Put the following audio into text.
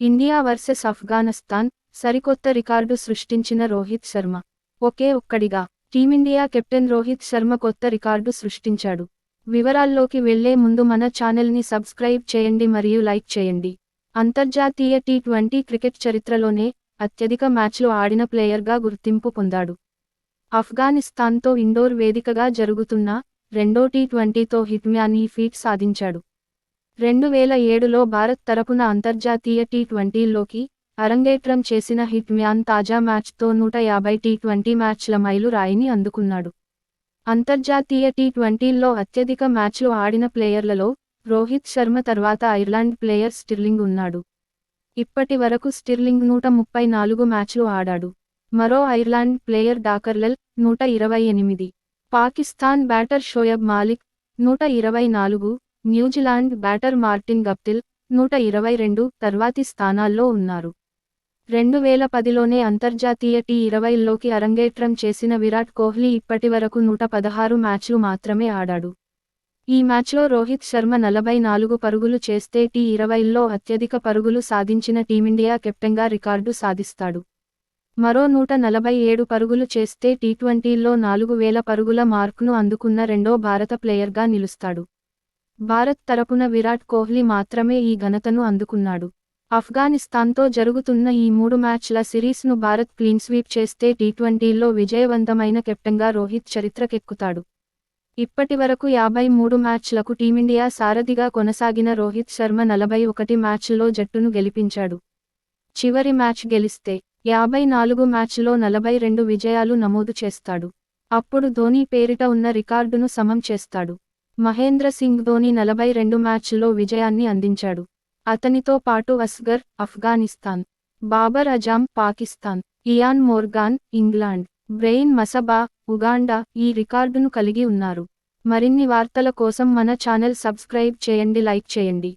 India versus Afghanistan సరికొత్త record సృష్టించిన రోహిత్ శర్మ. ఒకే ఒక్కడిగా team India captain Rohit Sharma కొత్త రికార్డు సృష్టించాడు. వివరాల్లోకి వెళ్లే ముందు మన ఛానల్ని సబ్స్క్రైబ్ చేయండి మరియు లైక్ చేయండి. అంతర్జాతీయ టీ20 క్రికెట్ చరిత్రలోనే అత్యధిక మ్యాచ్లు ఆడిన ప్లేయర్గా గుర్తింపు పొందాడు. ఆఫ్ఘనిస్తాన్తో ఇండోర్ వేదికగా జరుగుతున్న రెండో టీ20తో హిట్మ్యాన్ ఈ ఫీట్ సాధించాడు. 2007లో భారత్ తరపున అంతర్జాతీయ టీ20లోకి అరంగేట్రం చేసిన హిట్ మ్యాన్ తాజా మ్యాచ్తో 150 టీ20 మ్యాచ్ల మైలురాయిని అందుకున్నాడు. అంతర్జాతీయ టీ20లో అత్యధిక మ్యాచ్లు ఆడిన ప్లేయర్లలో రోహిత్ శర్మ తర్వాత ఐర్లాండ్ ప్లేయర్ స్టిర్లింగ్ ఉన్నాడు. ఇప్పటి వరకు స్టిర్లింగ్ 134 మ్యాచ్లు ఆడాడు. మరో Ireland player Dockrell 128, Pakistan batter Shoaib Malik 124, New Zealand batter Martin Guptill 122 తర్వాతి స్థానాల్లో ఉన్నారు. 2010లోనే అంతర్జాతీయ టీ20లోకి అరంగేట్రం చేసిన విరాట్ కోహ్లీ ఇప్పటివరకు 116 మ్యాచ్లు మాత్రమే ఆడాడు. ఈ మ్యాచ్లో రోహిత్ శర్మ 44 పరుగులు చేస్తే టీ20లో అత్యధిక పరుగులు సాధించిన టీమిండియా కెప్టెన్గా రికార్డు సాధిస్తాడు. మరో 147 పరుగులు చేస్తే టీ20లో 4000 పరుగుల మార్కును అందుకున్న రెండో భారత ప్లేయర్గా నిలుస్తాడు. భారత్ తరపున విరాట్ కోహ్లీ మాత్రమే ఈ ఘనతను అందుకున్నాడు. ఆఫ్ఘనిస్తాన్తో జరుగుతున్న ఈ 3 మ్యాచ్ల సిరీస్ను భారత్ క్లీన్ స్వీప్ చేస్తే టీ20లో విజయవంతమైన కెప్టెన్గా రోహిత్ చరిత్రకెక్కుతాడు. ఇప్పటివరకు 53 మ్యాచ్లకు టీమిండియా సారథిగా కొనసాగిన రోహిత్ శర్మ 41 మ్యాచ్ల్లో జట్టును గెలిపించాడు. చివరి మ్యాచ్ గెలిస్తే 54 మ్యాచ్ల్లో 42 విజయాలు నమోదు చేస్తాడు. అప్పుడు ధోనీ పేరిట ఉన్న రికార్డును సమం చేస్తాడు. మహేంద్ర సింగ్ ధోనీ 42 మ్యాచ్ల్లో విజయాన్ని అందించాడు. అతనితో పాటు Asghar Afghanistan, Babar Azam Pakistan, Eoin Morgan England, Brian Masaba Uganda ఈ రికార్డును కలిగి ఉన్నారు. మరిన్ని వార్తల కోసం మన ఛానల్ సబ్స్క్రైబ్ చేయండి, లైక్ చేయండి.